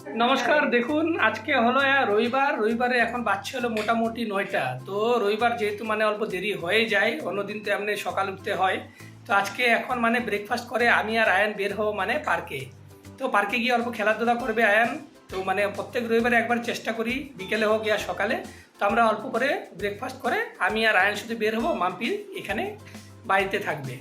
নমস্কার। দেখুন আজকে হলো রবিবারে এখন বাজছে হলো মোটামুটি 9টা। তো রবিবার যেহেতু মানে অল্প দেরি হয়ে যায়, অন্যদিন তো এমনি সকাল উঠতে হয়। তো আজকে এখন মানে ব্রেকফাস্ট করে আমি আর আয়ান বের হবো মানে পার্কে। তো পার্কে গিয়ে অল্প খেলাধুলা করবে আয়ান। তো মানে প্রত্যেক রবিবারে একবার চেষ্টা করি বিকেলে হোক ইয়া সকালে। তো আমরা অল্প করে ব্রেকফাস্ট করে আমি আর আয়ান শুধু বের হবো, মাম্পি এখানে বাড়িতে থাকবে।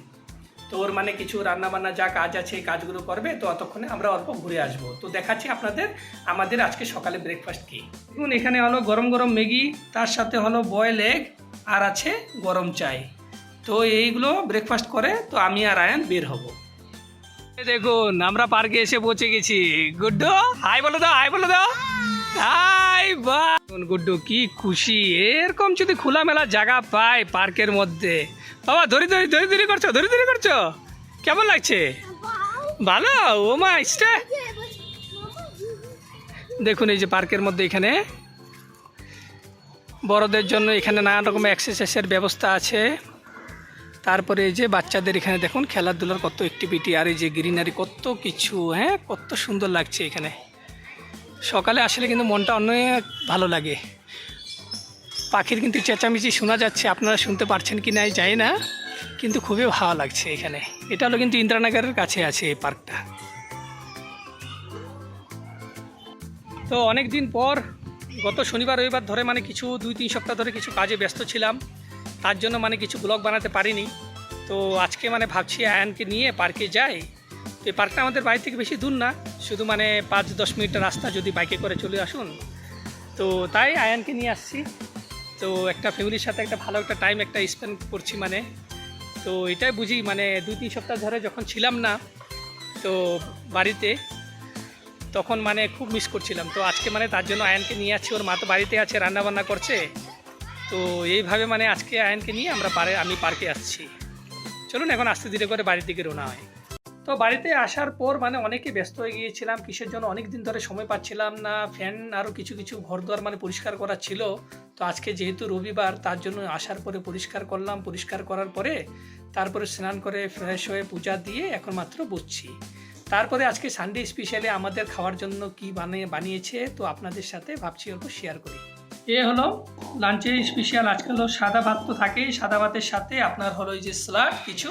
তো ওর মানে কিছু রান্নাবান্না যা কাজ আছে এই কাজগুলো করবে। তো ততক্ষণে আমরা অল্প ঘুরে আসবো। তো দেখাচ্ছি আপনাদের আমাদের আজকে সকালে ব্রেকফাস্ট কি। দেখুন এখানে হলো গরম গরম ম্যাগি, তার সাথে হলো বয়েল এগ, আর আছে গরম চাই। তো এইগুলো ব্রেকফাস্ট করে তো আমি আর আয়ান বের হব। দেখুন আমরা পার্কে এসে পৌঁছে গেছি। গুড্ডু হাই বলে দাও, হাই বলে দাও, হাই। বা গুড্ডু কি খুশি, এরকম যদি খোলামেলা জায়গা পায় পার্কের মধ্যে। বাবা ধরি ধরি ধরি ধরি করছো, ধরি ধরি করছো, কেমন লাগছে? ভালো। ও মা ইস্টে দেখুন এই যে পার্কের মধ্যে এখানে বড়দের জন্য এখানে নানা রকম এক্সারসাইজের ব্যবস্থা আছে। তারপরে এই যে বাচ্চাদের এখানে দেখুন খেলাধুলার কত অ্যাক্টিভিটি, আর এই যে গ্রিনারি কত কিছু, হ্যাঁ কত সুন্দর লাগছে এখানে। সকালে আসলে কিন্তু মনটা অনেক ভালো লাগে। পাখির কিন্তু চেঁচামেচি শোনা যাচ্ছে, আপনারা শুনতে পারছেন কি না জানি না, কিন্তু খুবই ভালো লাগছে এখানে। এটা হলো কিন্তু ইন্দিরানগরের কাছে আছে এই পার্কটা। তো অনেক দিন পর গত শনিবার রবিবার ধরে মানে কিছু 2-3 সপ্তাহ ধরে কিছু কাজে ব্যস্ত ছিলাম, তার জন্য মানে কিছু ব্লগ বানাতে পারিনি। তো আজকে মানে ভাবছি আয়ানকে নিয়ে পার্কে যাই। তো এই পার্কটা আমাদের বাড়ি থেকে বেশি দূর না, শুধু মানে 5-10 মিনিটের রাস্তা, যদি বাইকে করে চলে আসুন। তো তাই আয়ানকে নিয়ে আসছি। তো একটা ফ্যামিলির সাথে একটা ভালো একটা টাইম একটা স্পেন্ড করছি মানে। তো এটাই বুঝি মানে 2-3 সপ্তাহ ধরে যখন ছিলাম না তো বাড়িতে, তখন মানে খুব মিস করছিলাম। তো আজকে মানে তার জন্য আয়ানকে নিয়ে আসছি, ওর মা তো বাড়িতে আছে রান্নাবান্না করছে। তো এইভাবে মানে আজকে আয়ানকে নিয়ে আমি পার্কে আসছি। চলুন এখন আস্তে ধীরে করে বাড়ির দিকে রওনা হয়। তো বাড়িতে আসার পর মানে অনেকে ব্যস্ত হয়ে গিয়েছিলাম, কিসের জন্য অনেক দিন ধরে সময় পাচ্ছিলাম না। ফ্যান আরও কিছু কিছু ঘরদুয়ার মানে পরিষ্কার করা ছিল। তো আজকে যেহেতু রবিবার তার জন্য আসার পরে পরিষ্কার করলাম। পরিষ্কার করার পরে তারপরে স্নান করে ফ্রেশ হয়ে পূজা দিয়ে এখন মাত্র বসছি। তারপরে আজকে সানডে স্পেশালি আমাদের খাওয়ার জন্য কি বানিয়েছে তো আপনাদের সাথে ভাবছি অল্প শেয়ার করি। এ হলো লাঞ্চের স্পেশাল। আজকে হলো সাদা ভাত তো থাকেই, সাদা ভাতের সাথে আপনার হলো এই যে স্যালাড কিছু,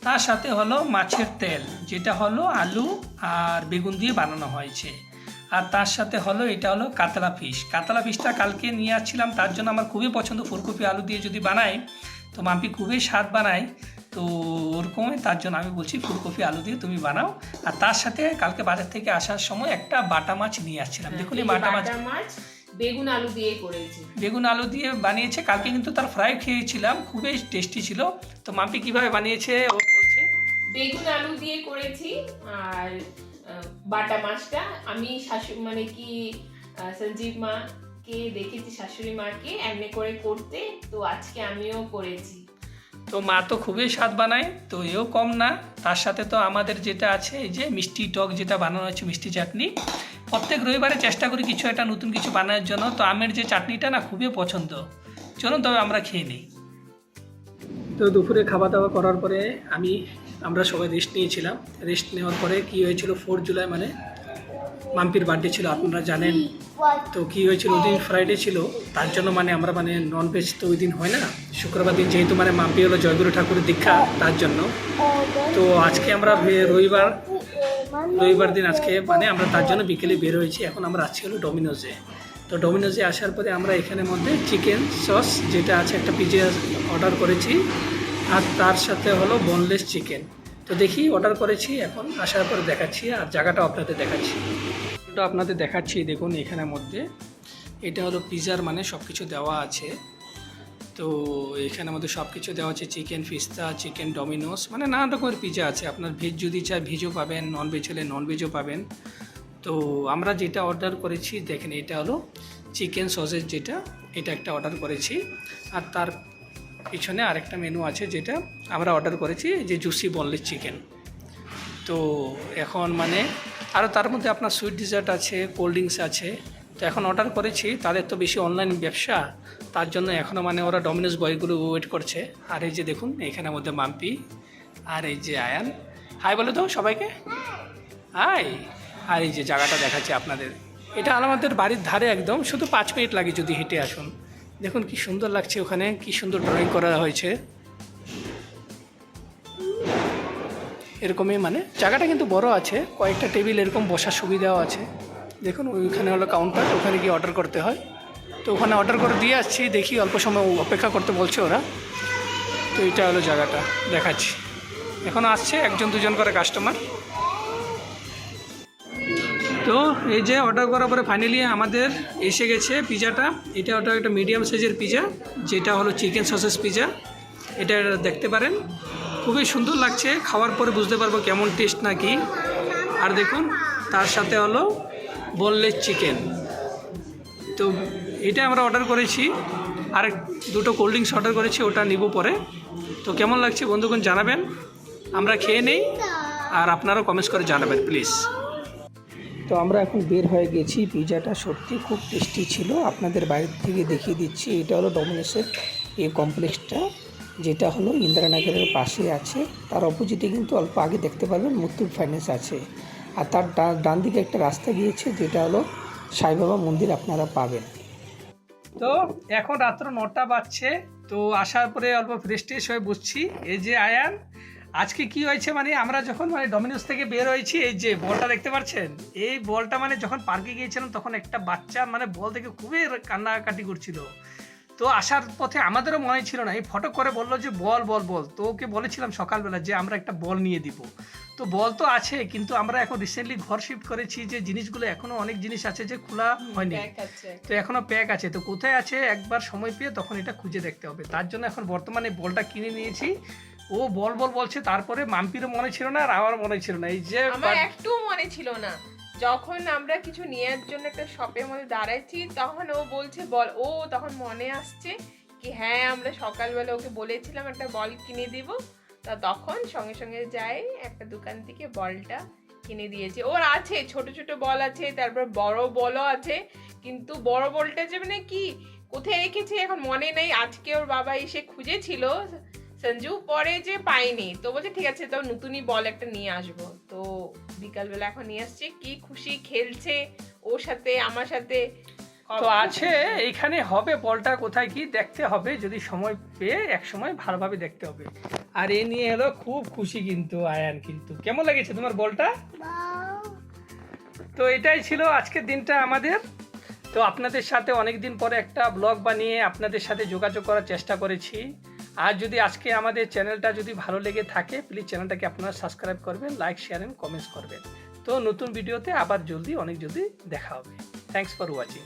তার সাথে হলো মাছের তেল, যেটা হলো আলু আর বেগুন দিয়ে বানানো হয়েছে। আর তার সাথে হলো এটা হলো কাতলা ফিশ। কাতলা ফিশটা কালকে নিয়ে আসছিলাম, তার জন্য আমার খুবই পছন্দ। ফুলকপি আলু দিয়ে যদি বানাই তো মাম্পি খুবই স্বাদ বানায়। তো ওরকমই, তার জন্য আমি বলছি ফুলকপি আলু দিয়ে তুমি বানাও। আর তার সাথে কালকে বাজার থেকে আসার সময় একটা বাটা মাছ নিয়ে আসছিলাম। দেখুন এই বাটা মাছ বেগুন আলু দিয়ে করেছি, বেগুন আলু দিয়ে বানিয়েছে। কালকে কিন্তু তার ফ্রাই খেয়েছিলাম, খুবই টেস্টি ছিল। তো মাম্পি কিভাবে বানিয়েছে ও বলছে। বেগুন আলু দিয়ে করেছি। আর বাটা মাছটা আমি শাশুড়ি মানে কি সঞ্জীব মাকে দেখেছি, শাশুড়ি মাকে এমনি করে করতে, তো আজকে আমিও করেছি। তো মা তো খুবই স্বাদ বানায়, তো এও কম না। তার সাথে তো আমাদের যেটা আছে এই যে মিষ্টি টক যেটা বানানো হচ্ছে, মিষ্টি চাটনি। প্রত্যেক রবিবারে চেষ্টা করি কিছু একটা নতুন কিছু বানানোর জন্য। তো আমের যে চাটনিটা না খুবই পছন্দ। চলুন তবে আমরা খেয়ে নিই। তো দুপুরে খাওয়া দাওয়া করার পরে আমরা সবাই রেস্ট নিয়েছিলাম। রেস্ট নেওয়ার পরে কি হয়েছিল, 4 জুলাই মানে মাম্পির বার্থডে ছিল, আপনারা জানেন। তো কী হয়েছিল, ওই দিন ফ্রাইডে ছিল, তার জন্য মানে আমরা মানে ননভেজ তো ওই দিন হয় না। শুক্রবার দিন যেহেতু মানে মাম্পি হলো জয়গুরু ঠাকুরের দীক্ষা, তার জন্য। তো আজকে আমরা রবিবার দিন আজকে মানে আমরা তার জন্য বিকেলে বের হয়েছি। এখন আমরা আছি হলো ডোমিনোজে। তো ডোমিনোজে আসার পরে আমরা এখানের মধ্যে চিকেন সস যেটা আছে একটা পিজা অর্ডার করেছি, আর তার সাথে হলো বোনলেস চিকেন। তো দেখি অর্ডার করেছি, এখন আসার পরে দেখাচ্ছি আর জায়গাটাও আপনাদের দেখাচ্ছি। আপনাদের দেখাচ্ছি দেখুন এখানের মধ্যে এটা হলো পিজার মানে সব কিছু দেওয়া আছে। তো এখানের মধ্যে সব কিছু দেওয়া আছে, চিকেন পিস্তা, চিকেন ডমিনোস, মানে নানা রকমের পিজা আছে। আপনার ভেজ যদি চাই ভেজও পাবেন, নন ভেজ হলে নন ভেজও পাবেন। তো আমরা যেটা অর্ডার করেছি দেখেন, এটা হলো চিকেন সসেজ, যেটা এটা একটা অর্ডার করেছি। আর তার পিছনে আরেকটা মেনু আছে যেটা আমরা অর্ডার করেছি, যে জুসি বোনলেস চিকেন। তো এখন মানে আরও তার মধ্যে আপনার সুইট ডিজার্ট আছে, কোল্ড ড্রিঙ্কস আছে। তো এখন অর্ডার করেছি, তাদের তো বেশি অনলাইন ব্যবসা, তার জন্য এখনও মানে ওরা ডমিনোজ বয়গুলো ওয়েট করছে। আর এই যে দেখুন এখানের মধ্যে মাম্পি আর এই যে আয়ান। হাই বলে দাও সবাইকে, হাই। আর এই যে জায়গাটা দেখাচ্ছি আপনাদের, এটা আমাদের বাড়ির ধারে একদম, শুধু 5 মিনিট লাগে যদি হেঁটে আসুন। দেখুন কি সুন্দর লাগছে, ওখানে কি সুন্দর ড্রয়িং করা হয়েছে। এরকমই মানে জায়গাটা কিন্তু বড় আছে, কয়েকটা টেবিল এরকম বসার সুবিধাও আছে। দেখুন ওইখানে হলো কাউন্টার, ওখানে গিয়ে অর্ডার করতে হয়। তো ওখানে অর্ডার করে দিয়ে আসছি, দেখি অল্প সময় অপেক্ষা করতে বলছে ওরা। তো এটা হলো জায়গাটা দেখাচ্ছি, এখনও আসছে 1-2 করে কাস্টমার। তো এই যে অর্ডার করার পরে ফাইনালি আমাদের এসে গেছে পিজাটা। এটা ওটা একটা মিডিয়াম সাইজের পিজা, যেটা হলো চিকেন সসেস পিজা। এটা দেখতে পারেন, খুবই সুন্দর লাগছে, খাওয়ার পরে বুঝতে পারবো কেমন টেস্ট নাকি। আর দেখুন তার সাথে হলো বোনলেস চিকেন। তো এটা আমরা অর্ডার করেছি, আর 2টো কোল্ড ড্রিঙ্কস অর্ডার করেছি, ওটা নিব পরে। তো কেমন লাগছে বন্ধুগণ জানাবেন, আমরা খেয়ে নেই আর আপনারাও কমেন্টস করে জানাবেন প্লিজ। তো আমরা এখন বের হয়ে গেছি, পিজাটা সত্যি খুব টেস্টি ছিল। আপনাদের বাইরে থেকে দেখিয়ে দিচ্ছি, এটা হলো ডমিনোসের এই কমপ্লেক্সটা, যেটা হলো ইন্দিরানগরের পাশে আছে। তার অপোজিটে কিন্তু অল্প আগে দেখতে পারবেন মুথুট ফাইন্যান্স আছে, আর তার ডান দিকে একটা রাস্তা গিয়েছে, যেটা হলো সাইবাবা মন্দির আপনারা পাবেন। তো এখন রাত্র 9টা বাজছে, তো আসার পরে অল্প ফ্রেশ ট্রেশ হয়ে বসছি। এই যে আয়ান, আজকে কি হয়েছে মানে আমরা যখন মানে ডমিনোস থেকে বের হয়েছি, এই যে বলটা দেখতে পাচ্ছেন, এই বলটা মানে যখন পার্কে গিয়েছিলাম তখন একটা বাচ্চা মানে বল থেকে খুবই কান্নাকাটি করছিল। তো আসার পথে আমাদেরও মনে ছিল না, এই ফটো করে বললো যে বল বল বল। তো ওকে বলেছিলাম সকালবেলা যে আমরা একটা বল নিয়ে দিব। তো বল তো আছে, কিন্তু আমরা এখন রিসেন্টলি ঘর শিফট করেছি, যে জিনিসগুলো এখনো অনেক জিনিস আছে যে খোলা হয়নি, তো এখনো প্যাক আছে। তো কোথায় আছে একবার সময় পেয়ে তখন এটা খুঁজে দেখতে হবে। তার জন্য এখন বর্তমানে বলটা কিনে নিয়েছি। ও বল বল বলছে, তারপরে মাম্পিরও মনে ছিল না আর আমার মনে ছিল না। এই যে আমার একটু মনে ছিল না, যখন আমরা কিছু নেওয়ার জন্য একটা শপের মধ্যে দাঁড়াইছি তখন ও বলছে বল, ও তখন মনে আসছে কি হ্যাঁ আমরা সকালবেলা ওকে বলেছিলাম একটা বল কিনে দিব। তা তখন সঙ্গে সঙ্গে যাই একটা দোকান থেকে বলটা কিনে দিয়েছে। ওর আছে ছোট ছোট বল আছে, তারপর বড় বলও আছে, কিন্তু বড় বলটা যে মানে কি কোথায় রেখেছে এখন মনে নেই। আজকে ওর বাবা এসে খুঁজেছিল সঞ্জু, পরে যে পাইনি, তো বলছে ঠিক আছে তো নতুনই বল একটা নিয়ে আসবো। তো বিকালবেলা এখন নিয়ে আসছে, কি খুশি খেলছে ওর সাথে আমার সাথে। তো আছে এইখানে হবে, বলটা কোথায় কি দেখতে হবে, যদি সময় পেয়ে এক সময় ভালোভাবে দেখতে হবে। আর এ নিয়ে হলো খুব খুশি কিন্তু আয়ান। কিন্তু কেমন লেগেছে তোমার বলটা? তো এটাই ছিল আজকের দিনটা আমাদের। তো আপনাদের সাথে অনেক দিন পরে একটা ব্লগ বানিয়ে আপনাদের সাথে যোগাযোগ করার চেষ্টা করেছি। আর যদি আজকে আমাদের চ্যানেলটা যদি ভালো লেগে থাকে, প্লিজ চ্যানেলটাকে আপনারা সাবস্ক্রাইব করবেন, লাইক শেয়ার এন্ড কমেন্টস করবেন। তো নতুন ভিডিওতে আবার অনেক জলদি দেখা হবে। Thanks for watching.